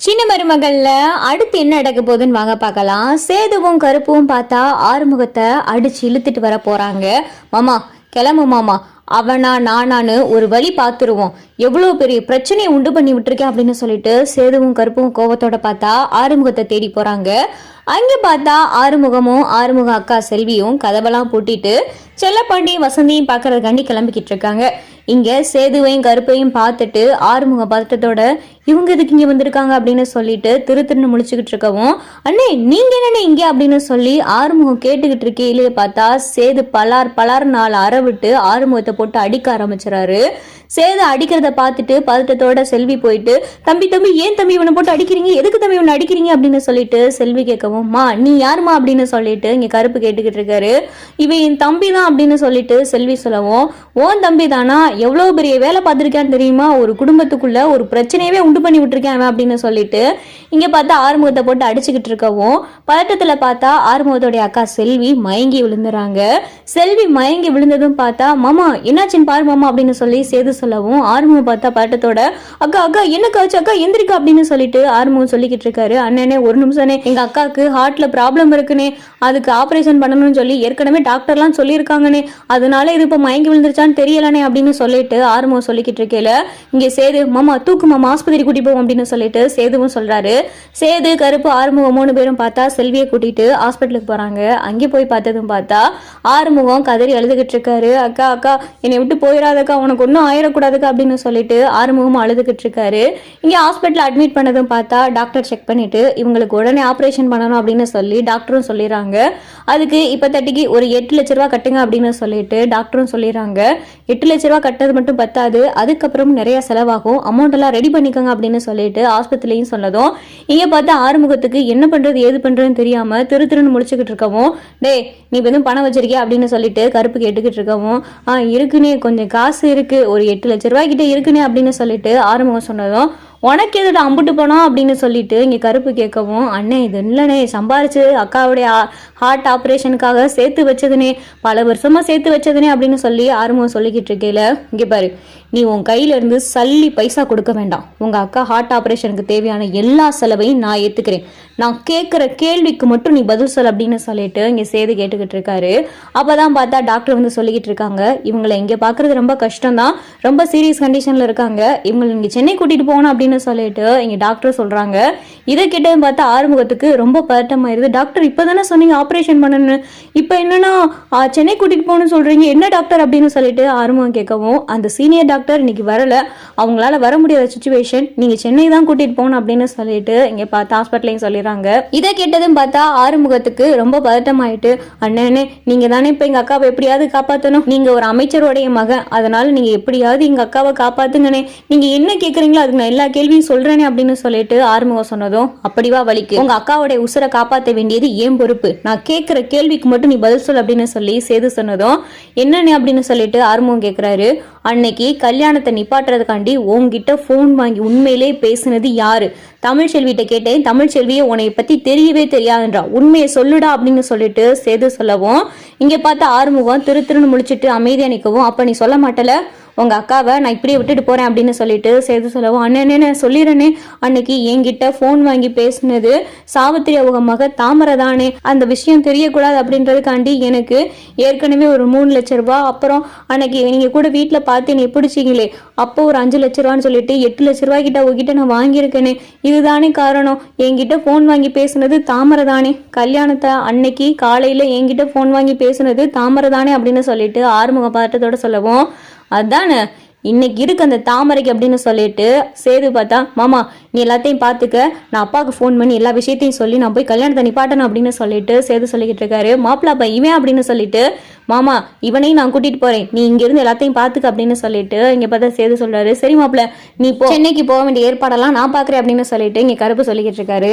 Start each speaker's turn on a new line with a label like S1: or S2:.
S1: சின்ன மருமகள்ல அடுத்து என்ன நடக்க போகுதுன்னு வாங்க பார்க்கலாம். சேதுவும் கருப்பும் பார்த்தா ஆறுமுகத்தை அடிச்சு இழுத்துட்டு வர போறாங்க. மாமா கிளம்பு மாமா, அவனா நானான்னு ஒரு வழி பார்த்துருவோம், எவ்வளோ பெரிய பிரச்சனையை உண்டு பண்ணி விட்டுருக்கேன் அப்படின்னு சொல்லிட்டு சேதுவும் கருப்பும் கோவத்தோட பார்த்தா ஆறுமுகத்தை தேடி போறாங்க. அங்கே பார்த்தா ஆறுமுகமும் ஆறுமுக அக்கா செல்வியும் கதவெல்லாம் பூட்டிட்டு செல்லப்பாண்டியும் வசந்தியும் பார்க்கறதுக்காண்டி கிளம்பிக்கிட்டு இருக்காங்க. இங்க சேதுவையும் கருப்பையும் பார்த்துட்டு ஆறுமுக பதட்டத்தோட இவங்க எதுக்கு இங்க வந்திருக்காங்க அப்படின்னு சொல்லிட்டு திருன்னு முழிச்சுக்கிட்டு இருக்கவும், அண்ணே நீங்க என்னண்ணே இங்க அப்படின்னு சொல்லி ஆறுமுகம் கேட்டுக்கிட்டு இருக்கையிலே பார்த்தா சேது பலார் 4 அறை விட்டு ஆறுமுகத்தை போட்டு அடிக்க ஆரம்பிச்சுறாரு. சேது அடிக்கிறத பார்த்துட்டு பதட்டத்தோட செல்வி போயிட்டு, தம்பி ஏன் தம்பி இவனை போட்டு அடிக்கிறீங்க, எதுக்கு தம்பி இவனை அடிக்கிறீங்க அப்படின்னு சொல்லிட்டு செல்வி கேட்கவும், மா நீ யாருமா அப்படின்னு சொல்லிட்டு இங்க கருப்பு கேட்டுக்கிட்டு இருக்காரு. இவன் என் தம்பி தான் அப்படின்னு சொல்லிட்டு செல்வி சொல்லவும், ஓன் தம்பி தானா, எவ்வளவு பெரிய வேலை பார்த்திருக்கான்னு தெரியுமா, ஒரு குடும்பத்துக்குள்ள ஒரு பிரச்சனையவே உண்டு பண்ணி விட்டுருக்கேன் அப்படின்னு சொல்லிட்டு இங்க பார்த்தா ஆறுமுகத்தை போட்டு அடிச்சுக்கிட்டு இருக்கவும், பதட்டத்துல பார்த்தா ஆறுமுகத்தோடைய அக்கா செல்வி மயங்கி விழுந்துறாங்க. செல்வி மயங்கி விழுந்ததும் பார்த்தா, மாமா என்னாச்சுன்னு பாரு மாமா அப்படின்னு சொல்லி சேது சொல்லவும், ஆறுமுகம் பார்த்தா பதட்டத்தோட, அக்கா என்னக்காச்சு அக்கா எந்திரிக்கா அப்படின்னு சொல்லிட்டு ஆறுமுகம் சொல்லிக்கிட்டு இருக்காரு. அண்ணனே ஒரு நிமிஷம்னே, எங்க அக்காவுக்கு ஹார்ட்ல ப்ராப்ளம் இருக்குனே, அதுக்கு ஆபரேஷன் பண்ணணும்னு சொல்லி ஏற்கனவே டாக்டர்லாம் சொல்லியிருக்காங்கனே, அதனால இது இப்ப மயங்கி விழுந்துருச்சான்னு தெரியலனே அப்படின்னு சொல்லிட்டு ஆறுமுகம் சொல்லிக்கிட்டு இருக்கேல, இங்க சேது மாமா தூக்கு மாமா ஆஸ்பத்திரி கூட்டி போவோம் அப்படின்னு சொல்லிட்டு சேதுவும் சொல்றாரு. சேது கருப்பு ஆறுமுகம் 3 பேரும் பார்த்தா செல்வியை கூட்டிட்டு ஹாஸ்பிட்டலுக்கு போறாங்க. அங்கே போய் பார்த்ததும் பார்த்தா ஆறுமுகம் கதறி அழுதுகிட்டு இருக்காரு. அக்கா என்னை விட்டு போயிடாதக்கா, உனக்கு ஒன்றும் ஆயிடக்கூடாதுக்கா அப்படின்னு சொல்லிட்டு ஆறுமுகம் அழுதுகிட்டு இருக்காரு. இங்கே ஹாஸ்பிட்டல் அட்மிட் பண்ணதும் பார்த்தா டாக்டர் செக் பண்ணிட்டு இவங்களுக்கு உடனே ஆப்ரேஷன் பண்ணணும் அப்படின்னு சொல்லி டாக்டரும் சொல்லிடுறாங்க. அதுக்கு இப்போதைக்கு ஒரு 8 லட்ச ரூபா கட்டுங்க அப்படின்னு சொல்லிட்டு டாக்டரும் சொல்லிடுறாங்க. 8 லட்ச ரூபா கட்டுறது மட்டும் பத்தாது, அதுக்கப்புறம் நிறைய செலவாகும், அமௌண்ட் எல்லாம் ரெடி பண்ணிக்கோங்க அப்படின்னு சொல்லிட்டு ஆஸ்பத்திரியும் சொன்னதும் இங்க பார்த்தா ஆறுமுகத்துக்கு என்ன பண்றது ஏது பண்றதுன்னு தெரியாம திருன்னு முடிச்சுக்கிட்டு இருக்கவும், டே நீ வந்து பணம் வச்சிருக்கியா அப்படின்னு சொல்லிட்டு கருப்பு கேட்டுக்கிட்டு இருக்கவும், இருக்குனே கொஞ்சம் காசு இருக்கு, ஒரு 8 லட்ச ரூபாய் கிட்ட இருக்குனே அப்படின்னு சொல்லிட்டு ஆறுமுகம் சொன்னதும், உனக்கு எதுட அம்புட்டு போனோம் அப்படின்னு சொல்லிட்டு இங்கே கருப்பு கேட்கவும், அண்ணே இது இல்லைண்ணே, சம்பாரிச்சு அக்காவுடைய ஹார்ட் ஆப்ரேஷனுக்காக சேர்த்து வச்சதுனே, பல வருஷமா சேர்த்து வச்சதுனே அப்படின்னு சொல்லி ஆறுமுகம் சொல்லிக்கிட்டு இருக்கையில, இங்கே பாரு நீ உன் கையில இருந்து சல்லி பைசா கொடுக்க வேண்டாம், உங்க அக்கா ஹார்ட் ஆப்ரேஷனுக்கு தேவையான எல்லா செலவையும் நான் ஏத்துக்கிறேன், நான் கேட்குற கேள்விக்கு மட்டும் நீ பதில் சொல் அப்படின்னு சொல்லிட்டு இங்கே சேது கேட்டுக்கிட்டு இருக்காரு. அப்போதான் பார்த்தா டாக்டர் வந்து சொல்லிக்கிட்டு இருக்காங்க, இவங்களை இங்கே பார்க்கறது ரொம்ப கஷ்டம் தான், ரொம்ப சீரியஸ் கண்டிஷன்ல இருக்காங்க, இவங்களை இங்கே சென்னை கூட்டிட்டு போகணும் அப்படின்னு சொல்லிட்டு இங்க டாக்டர் சொல்றாங்க. இதை கிட்டவும் பார்த்தா ஆறுமுகத்துக்கு ரொம்ப பதட்டமாயிருது. டாக்டர் இப்பதானே சொன்னீங்க ஆப்ரேஷன் பண்ணணும்னு, இப்ப என்னன்னா சென்னை கூட்டிட்டு போகணும்னு சொல்றீங்க, என்ன டாக்டர் அப்படின்னு சொல்லிட்டு ஆறுமுகம் கேட்கவும், அந்த சீனியர் டாக்டர் இன்னைக்கு வரல, அவங்களால வர முடியாத சுச்சுவேஷன், நீங்க சென்னை தான் கூட்டிட்டு போகணும் அப்படின்னு சொல்லிட்டு இங்க பார்த்தா ஹாஸ்பிட்டலையும் சொல்லிடுறாங்க. இதை கேட்டதும் பார்த்தா ஆறுமுகத்துக்கு ரொம்ப பதட்டமாயிட்டு, அண்ணனே நீங்க தானே இப்ப எங்க அக்காவை எப்படியாவது காப்பாற்றணும், நீங்க ஒரு அமைச்சருடைய மகன், அதனால நீங்க எப்படியாவது எங்க அக்காவை காப்பாத்துங்கனே, நீங்க என்ன கேக்குறீங்களோ அதுக்கு நான் எல்லா கேள்வியும் சொல்றேனே அப்படின்னு சொல்லிட்டு ஆறுமுகம் சொன்னதும், அப்படிவா வலிக்கு, உங்க அக்காவுடைய உசுரை காப்பாற்ற வேண்டியது ஏன் பொறுப்பு, நான் கேட்கிற கேள்விக்கு மட்டும் நீ பதில் சொல் அப்படின்னு சொல்லி சேது சொன்னதும், என்னன்னு அப்படின்னு சொல்லிட்டு ஆறுமுகம் கேட்கிறாரு. அன்னைக்கு கல்யாணத்தை நிப்பாட்டுறதுக்காண்டி உங்ககிட்ட போன் வாங்கி உண்மையிலே பேசுனது யாரு, தமிழ்ச்செல்விட்ட கேட்டேன், தமிழ்ச்செல்வியை உன்னை பத்தி தெரியவே தெரியாதுன்றா, உண்மையை சொல்லுடா அப்படின்னு சொல்லிட்டு சேது சொல்லவும், இங்க பார்த்து ஆறுமுகம் திருன்னு முழிச்சிட்டு அமைதியா நிற்கவும், அப்ப நீ சொல்ல மாட்டல உங்க அக்காவை நான் இப்படியே விட்டுட்டு போறேன் அப்படின்னு சொல்லிட்டு சேது சொல்லவும், அண்ணே சொல்லிடுறேனே, அன்னைக்கு என்கிட்ட போன் வாங்கி பேசினது சாவித்திரி அவங்க மக தாமரை தானே, அந்த விஷயம் தெரியக்கூடாது அப்படின்றதுக்காண்டி எனக்கு ஏற்கனவே ஒரு 3 லட்ச ரூபாய், அப்புறம் அன்னைக்கு நீங்க கூட வீட்டுல பார்த்து நீ பிடிச்சிங்களே அப்போ ஒரு 5 லட்ச ரூபான்னு சொல்லிட்டு 8 லட்ச ரூபாய் கிட்ட உங்ககிட்ட நான் வாங்கியிருக்கேனே, இதுதானே காரணம், என்கிட்ட போன் வாங்கி பேசுனது தாமரை தானே, கல்யாணத்தை அன்னைக்கு காலையில என்கிட்ட போன் வாங்கி பேசுனது தாமரை தானே அப்படின்னு சொல்லிட்டு ஆறுமுக பாட்டத்தோட சொல்லவும், அதானே இன்னைக்கு இருக்கு அந்த தாமரைக்கு அப்படின்னு சொல்லிட்டு சேது பார்த்தா, மாமா நீ எல்லாத்தையும் பார்த்துக்க, நான் அப்பாவுக்கு ஃபோன் பண்ணி எல்லா விஷயத்தையும் சொல்லி நான் போய் கல்யாணத்தை நிப்பாட்டணும் அப்படின்னு சொல்லிட்டு சேது சொல்லிக்கிட்டு இருக்காரு. மாப்பிள்ளப்பா இவன் அப்படின்னு சொல்லிட்டு, மாமா இவனையும் நான் கூட்டிட்டு போறேன், நீ இங்க இருந்து எல்லாத்தையும் பார்த்துக்க அப்படின்னு சொல்லிட்டு இங்க பார்த்தா சேது சொல்றாரு. சரி மாப்பிள்ள நீ போ, சென்னைக்கு போக வேண்டிய ஏற்பாடெல்லாம் நான் பாக்குறேன் அப்படின்னு சொல்லிட்டு இங்க கருப்பு சொல்லிக்கிட்டு இருக்காரு.